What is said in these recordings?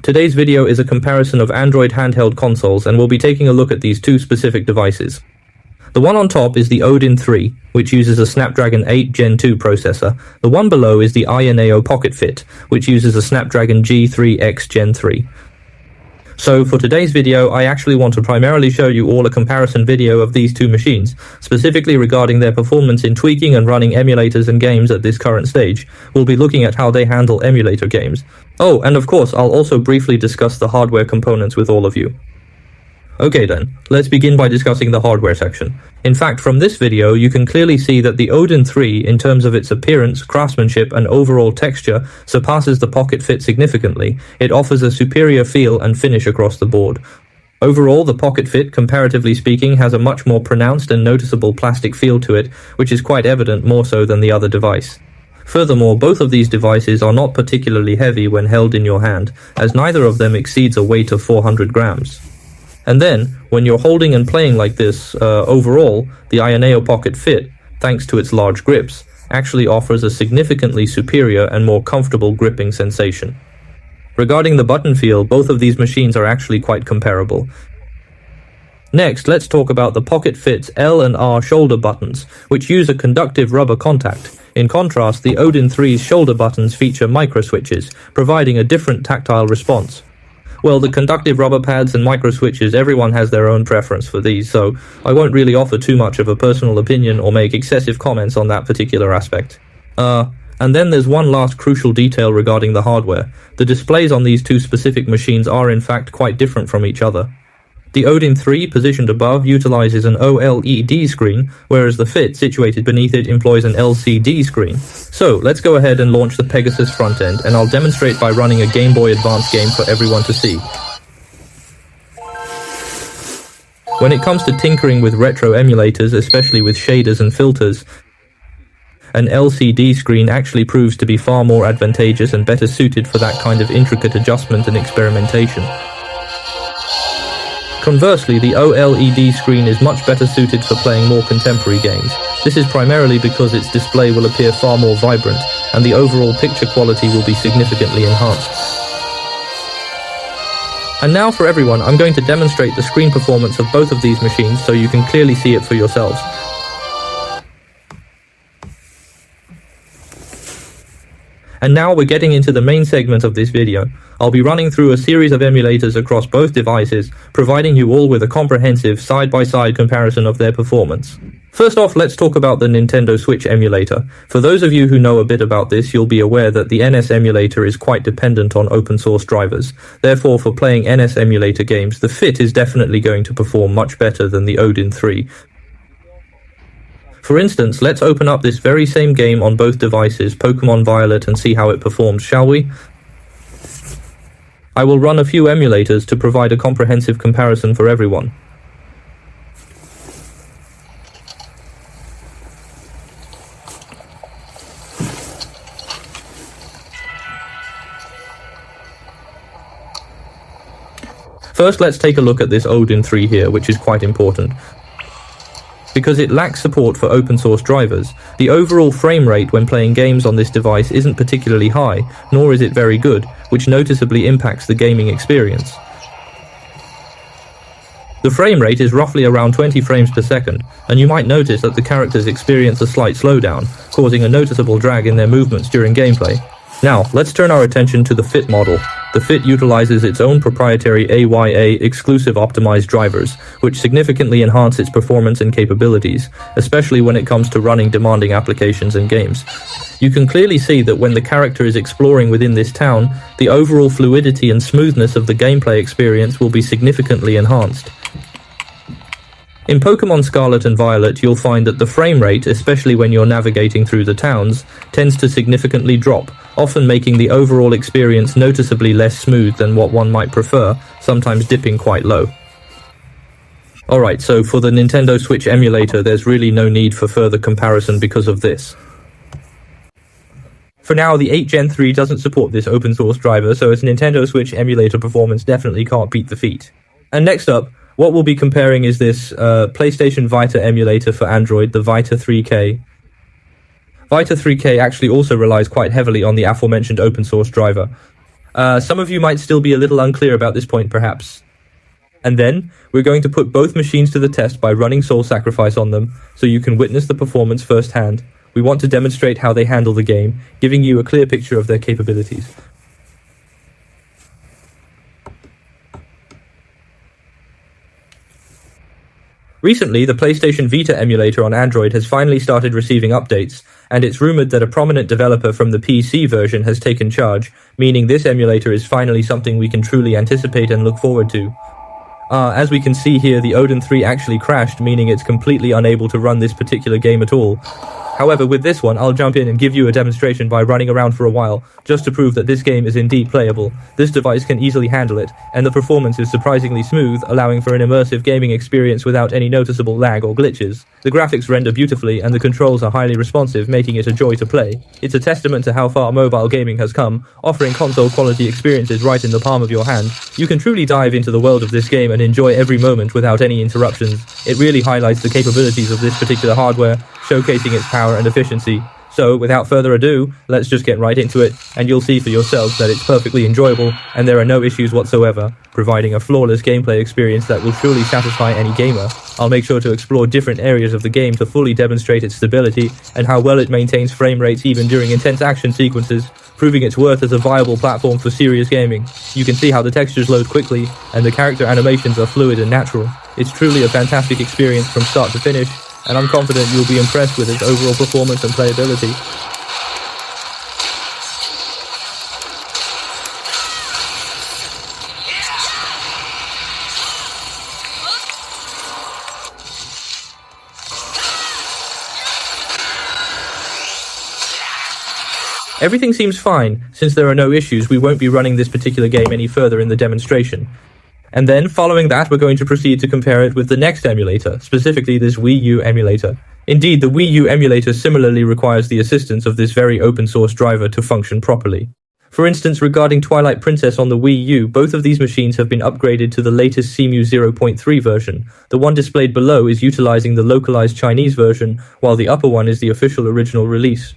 Today's video is a comparison of Android handheld consoles, and we'll be taking a look at these two specific devices. The one on top is the Odin 3, which uses a Snapdragon 8 Gen 2 processor. The one below is the AYANEO Pocket Fit, which uses a Snapdragon G3X Gen 3. So for today's video, I actually want to primarily show you all a comparison video of these two machines, specifically regarding their performance in tweaking and running emulators and games at this current stage. We'll be looking at how they handle emulator games. Oh, and of course, I'll also briefly discuss the hardware components with all of you. Okay then, let's begin by discussing the hardware section. In fact, from this video, you can clearly see that the Odin 3, in terms of its appearance, craftsmanship, and overall texture, surpasses the Pocket Fit significantly. It offers a superior feel and finish across the board. Overall, the Pocket Fit, comparatively speaking, has a much more pronounced and noticeable plastic feel to it, which is quite evident more so than the other device. Furthermore, both of these devices are not particularly heavy when held in your hand, as neither of them exceeds a weight of 400 grams. And then, when you're holding and playing like this, overall, the AYANEO Pocket Fit, thanks to its large grips, actually offers a significantly superior and more comfortable gripping sensation. Regarding the button feel, both of these machines are actually quite comparable. Next, let's talk about the Pocket Fit's L and R shoulder buttons, which use a conductive rubber contact. In contrast, the Odin 3's shoulder buttons feature microswitches, providing a different tactile response. Well, the conductive rubber pads and microswitches, everyone has their own preference for these, so I won't really offer too much of a personal opinion or make excessive comments on that particular aspect. And then there's one last crucial detail regarding the hardware. The displays on these two specific machines are in fact quite different from each other. The Odin 3, positioned above, utilizes an OLED screen, whereas the Fit, situated beneath it, employs an LCD screen. So, let's go ahead and launch the Pegasus front end, and I'll demonstrate by running a Game Boy Advance game for everyone to see. When it comes to tinkering with retro emulators, especially with shaders and filters, an LCD screen actually proves to be far more advantageous and better suited for that kind of intricate adjustment and experimentation. Conversely, the OLED screen is much better suited for playing more contemporary games. This is primarily because its display will appear far more vibrant, and the overall picture quality will be significantly enhanced. And now for everyone, I'm going to demonstrate the screen performance of both of these machines so you can clearly see it for yourselves. And now we're getting into the main segment of this video. I'll be running through a series of emulators across both devices, providing you all with a comprehensive side-by-side comparison of their performance. First off, let's talk about the Nintendo Switch emulator. For those of you who know a bit about this, you'll be aware that the NS emulator is quite dependent on open source drivers. Therefore, for playing NS emulator games, the Fit is definitely going to perform much better than the Odin 3. For instance, let's open up this very same game on both devices, Pokemon Violet, and see how it performs, shall we? I will run a few emulators to provide a comprehensive comparison for everyone. First, let's take a look at this Odin 3 here, which is quite important. Because it lacks support for open source drivers, the overall frame rate when playing games on this device isn't particularly high, nor is it very good, which noticeably impacts the gaming experience. The frame rate is roughly around 20 frames per second, and you might notice that the characters experience a slight slowdown, causing a noticeable drag in their movements during gameplay. Now, let's turn our attention to the Fit model. The Fit utilizes its own proprietary AYA exclusive optimized drivers, which significantly enhance its performance and capabilities, especially when it comes to running demanding applications and games. You can clearly see that when the character is exploring within this town, the overall fluidity and smoothness of the gameplay experience will be significantly enhanced. In Pokemon Scarlet and Violet, you'll find that the frame rate, especially when you're navigating through the towns, tends to significantly drop, often making the overall experience noticeably less smooth than what one might prefer, sometimes dipping quite low. Alright, so for the Nintendo Switch emulator, there's really no need for further comparison because of this. For now, the 8 Gen 3 doesn't support this open source driver, so its Nintendo Switch emulator performance definitely can't beat the Feat. And next up, what we'll be comparing is this PlayStation Vita emulator for Android, the Vita 3K. Vita 3K actually also relies quite heavily on the aforementioned open source driver. Some of you might still be a little unclear about this point, perhaps. And then, we're going to put both machines to the test by running Soul Sacrifice on them, so you can witness the performance firsthand. We want to demonstrate how they handle the game, giving you a clear picture of their capabilities. Recently, the PlayStation Vita emulator on Android has finally started receiving updates, and it's rumored that a prominent developer from the PC version has taken charge, meaning this emulator is finally something we can truly anticipate and look forward to. As we can see here, the Odin 3 actually crashed, meaning it's completely unable to run this particular game at all. However, with this one, I'll jump in and give you a demonstration by running around for a while, just to prove that this game is indeed playable. This device can easily handle it, and the performance is surprisingly smooth, allowing for an immersive gaming experience without any noticeable lag or glitches. The graphics render beautifully, and the controls are highly responsive, making it a joy to play. It's a testament to how far mobile gaming has come, offering console-quality experiences right in the palm of your hand. You can truly dive into the world of this game and enjoy every moment without any interruptions. It really highlights the capabilities of this particular hardware, showcasing its power and efficiency. So, without further ado, let's just get right into it, and you'll see for yourselves that it's perfectly enjoyable, and there are no issues whatsoever, providing a flawless gameplay experience that will truly satisfy any gamer. I'll make sure to explore different areas of the game to fully demonstrate its stability, and how well it maintains frame rates even during intense action sequences, proving its worth as a viable platform for serious gaming. You can see how the textures load quickly, and the character animations are fluid and natural. It's truly a fantastic experience from start to finish, and I'm confident you'll be impressed with its overall performance and playability. Everything seems fine. Since there are no issues, we won't be running this particular game any further in the demonstration. And then, following that, we're going to proceed to compare it with the next emulator, specifically this Wii U emulator. Indeed, the Wii U emulator similarly requires the assistance of this very open-source driver to function properly. For instance, regarding Twilight Princess on the Wii U, both of these machines have been upgraded to the latest CEMU 0.3 version. The one displayed below is utilizing the localized Chinese version, while the upper one is the official original release.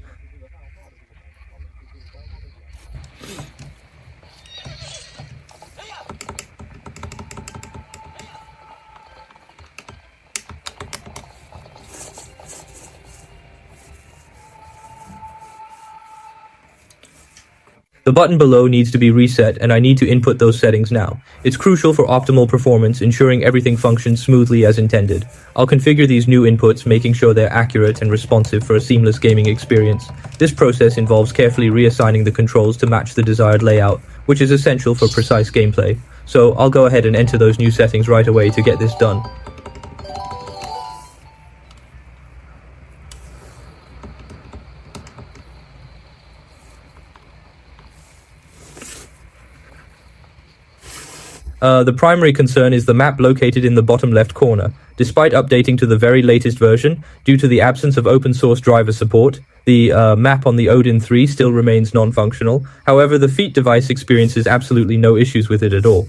The button below needs to be reset, and I need to input those settings now. It's crucial for optimal performance, ensuring everything functions smoothly as intended. I'll configure these new inputs, making sure they're accurate and responsive for a seamless gaming experience. This process involves carefully reassigning the controls to match the desired layout, which is essential for precise gameplay. So I'll go ahead and enter those new settings right away to get this done. The primary concern is the map located in the bottom left corner. Despite updating to the very latest version, due to the absence of open source driver support, the map on the Odin 3 still remains non-functional. However, the Feet device experiences absolutely no issues with it at all.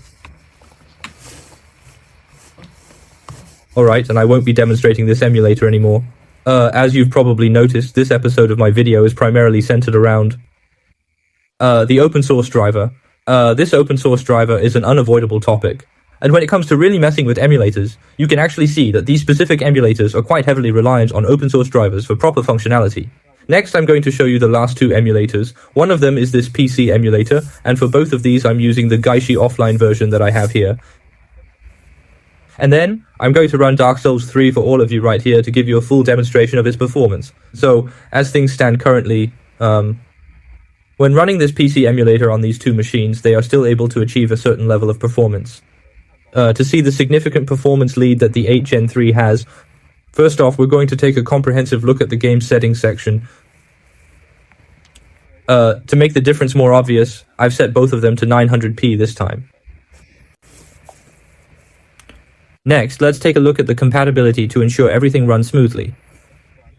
Alright, and I won't be demonstrating this emulator anymore. As you've probably noticed, this episode of my video is primarily centered around the open source driver. This open source driver is an unavoidable topic. And when it comes to really messing with emulators, you can actually see that these specific emulators are quite heavily reliant on open source drivers for proper functionality. Next, I'm going to show you the last two emulators. One of them is this PC emulator, and for both of these I'm using the Gaishi offline version that I have here. And then, I'm going to run Dark Souls 3 for all of you right here to give you a full demonstration of its performance. So, as things stand currently, when running this PC emulator on these two machines, they are still able to achieve a certain level of performance. To see the significant performance lead that the 8 Gen 3 has, first off, we're going to take a comprehensive look at the game settings section. To make the difference more obvious, I've set both of them to 900p this time. Next, let's take a look at the compatibility to ensure everything runs smoothly.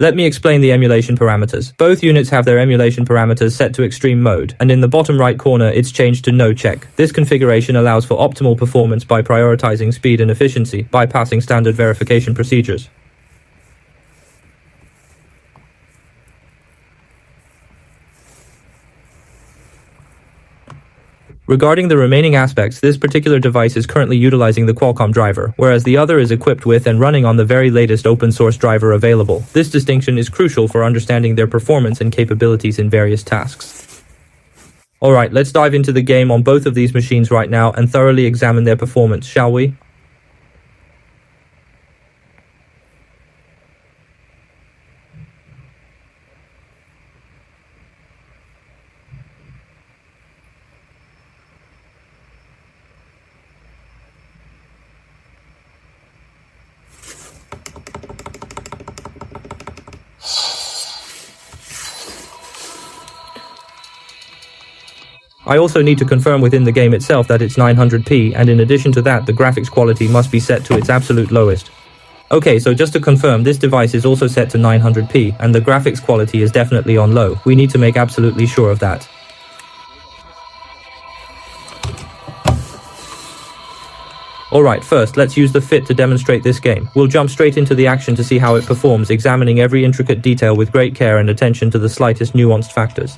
Let me explain the emulation parameters. Both units have their emulation parameters set to extreme mode, and in the bottom right corner it's changed to no check. This configuration allows for optimal performance by prioritizing speed and efficiency, bypassing standard verification procedures. Regarding the remaining aspects, this particular device is currently utilizing the Qualcomm driver, whereas the other is equipped with and running on the very latest open source driver available. This distinction is crucial for understanding their performance and capabilities in various tasks. Alright, let's dive into the game on both of these machines right now and thoroughly examine their performance, shall we? I also need to confirm within the game itself that it's 900p, and in addition to that, the graphics quality must be set to its absolute lowest. Okay, so just to confirm, this device is also set to 900p, and the graphics quality is definitely on low. We need to make absolutely sure of that. Alright, first, let's use the Fit to demonstrate this game. We'll jump straight into the action to see how it performs, examining every intricate detail with great care and attention to the slightest nuanced factors.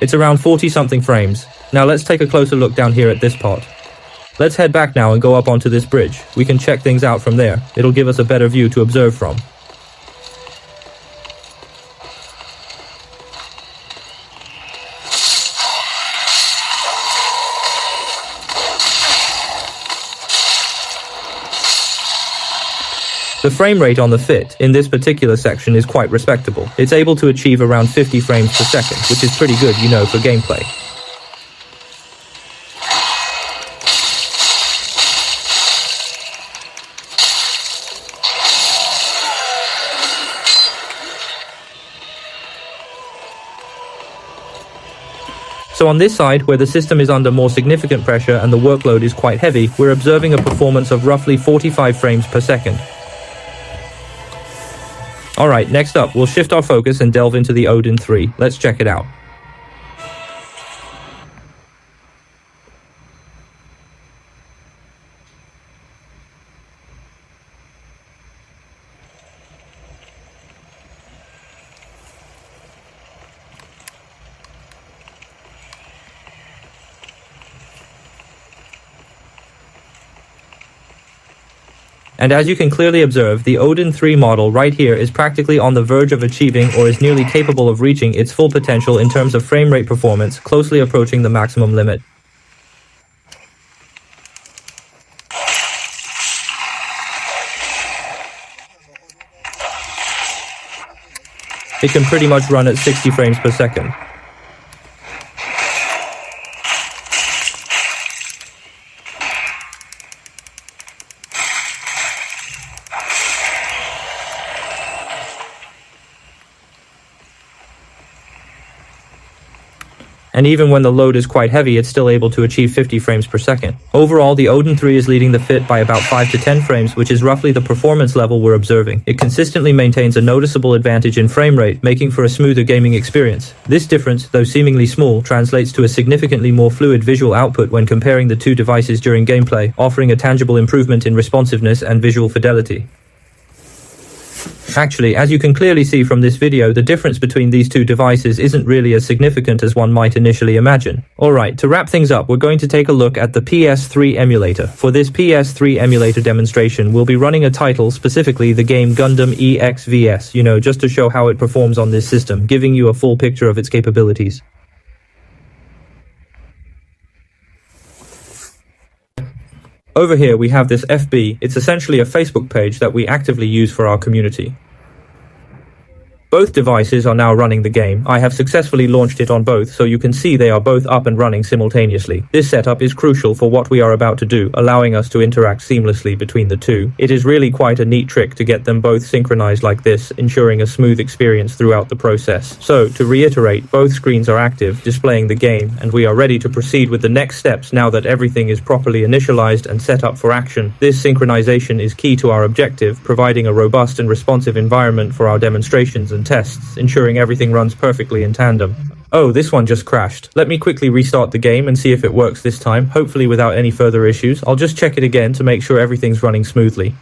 It's around 40-something frames. Now let's take a closer look down here at this part. Let's head back now and go up onto this bridge. We can check things out from there. It'll give us a better view to observe from. The frame rate on the Fit in this particular section is quite respectable. It's able to achieve around 50 frames per second, which is pretty good, you know, for gameplay. So on this side, where the system is under more significant pressure and the workload is quite heavy, we're observing a performance of roughly 45 frames per second. Alright, next up, we'll shift our focus and delve into the Odin 3. Let's check it out. And as you can clearly observe, the Odin 3 model right here is practically on the verge of achieving or is nearly capable of reaching its full potential in terms of frame rate performance, closely approaching the maximum limit. It can pretty much run at 60 frames per second. And even when the load is quite heavy, it's still able to achieve 50 frames per second. Overall, the Odin 3 is leading the Fit by about 5 to 10 frames, which is roughly the performance level we're observing. It consistently maintains a noticeable advantage in frame rate, making for a smoother gaming experience. This difference, though seemingly small, translates to a significantly more fluid visual output when comparing the two devices during gameplay, offering a tangible improvement in responsiveness and visual fidelity. Actually, as you can clearly see from this video, the difference between these two devices isn't really as significant as one might initially imagine. Alright, to wrap things up, we're going to take a look at the PS3 emulator. For this PS3 emulator demonstration, we'll be running a title, specifically the game Gundam EXVS, just to show how it performs on this system, giving you a full picture of its capabilities. Over here we have this FB. It's essentially a Facebook page that we actively use for our community. Both devices are now running the game. I have successfully launched it on both, so you can see they are both up and running simultaneously. This setup is crucial for what we are about to do, allowing us to interact seamlessly between the two. It is really quite a neat trick to get them both synchronized like this, ensuring a smooth experience throughout the process. So, to reiterate, both screens are active, displaying the game, and we are ready to proceed with the next steps now that everything is properly initialized and set up for action. This synchronization is key to our objective, providing a robust and responsive environment for our demonstrations and tests, ensuring everything runs perfectly in tandem. Oh, this one just crashed. Let me quickly restart the game and see if it works this time, hopefully without any further issues. I'll just check it again to make sure everything's running smoothly.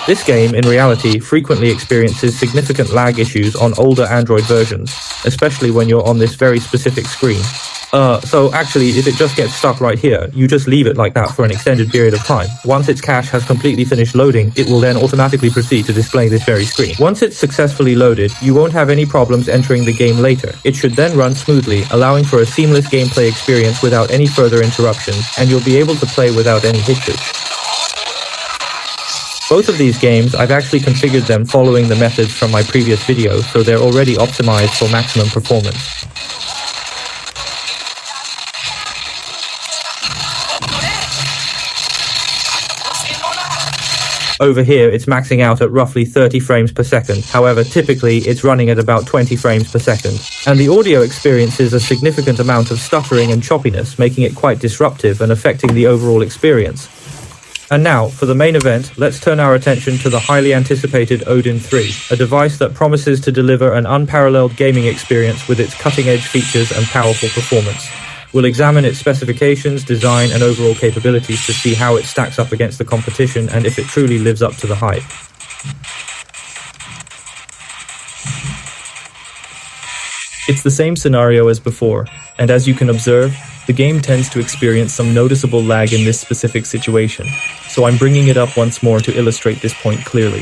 This game, in reality, frequently experiences significant lag issues on older Android versions, especially when you're on this very specific screen. So actually, if it just gets stuck right here, you just leave it like that for an extended period of time. Once its cache has completely finished loading, it will then automatically proceed to display this very screen. Once it's successfully loaded, you won't have any problems entering the game later. It should then run smoothly, allowing for a seamless gameplay experience without any further interruptions, and you'll be able to play without any hitches. Both of these games, I've actually configured them following the methods from my previous video, so they're already optimized for maximum performance. Over here, it's maxing out at roughly 30 frames per second. However, typically, it's running at about 20 frames per second. And the audio experiences a significant amount of stuttering and choppiness, making it quite disruptive and affecting the overall experience. And now, for the main event, let's turn our attention to the highly anticipated Odin 3, a device that promises to deliver an unparalleled gaming experience with its cutting-edge features and powerful performance. We'll examine its specifications, design, and overall capabilities to see how it stacks up against the competition and if it truly lives up to the hype. It's the same scenario as before, and as you can observe, the game tends to experience some noticeable lag in this specific situation, so I'm bringing it up once more to illustrate this point clearly.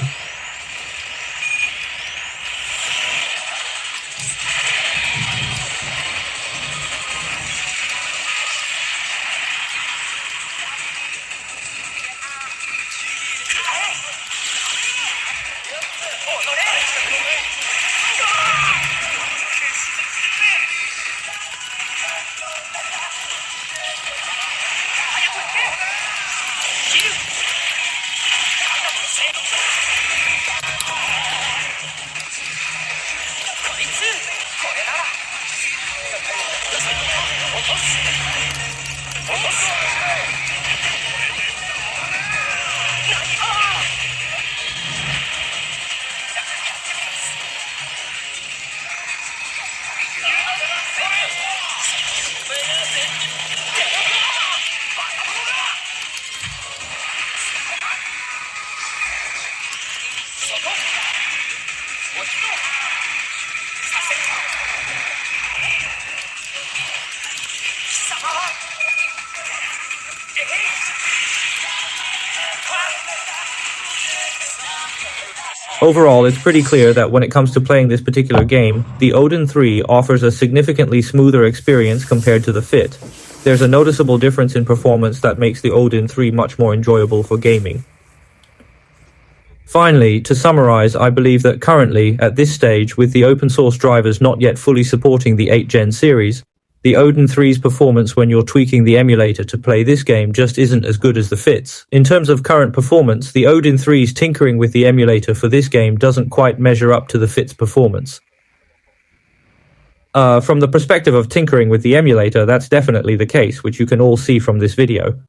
Overall, it's pretty clear that when it comes to playing this particular game, the Odin 3 offers a significantly smoother experience compared to the Fit. There's a noticeable difference in performance that makes the Odin 3 much more enjoyable for gaming. Finally, to summarize, I believe that currently, at this stage, with the open source drivers not yet fully supporting the 8th Gen series, the Odin 3's performance when you're tweaking the emulator to play this game just isn't as good as the Fit's. In terms of current performance, the Odin 3's tinkering with the emulator for this game doesn't quite measure up to the Fit's performance. From the perspective of tinkering with the emulator, that's definitely the case, which you can all see from this video.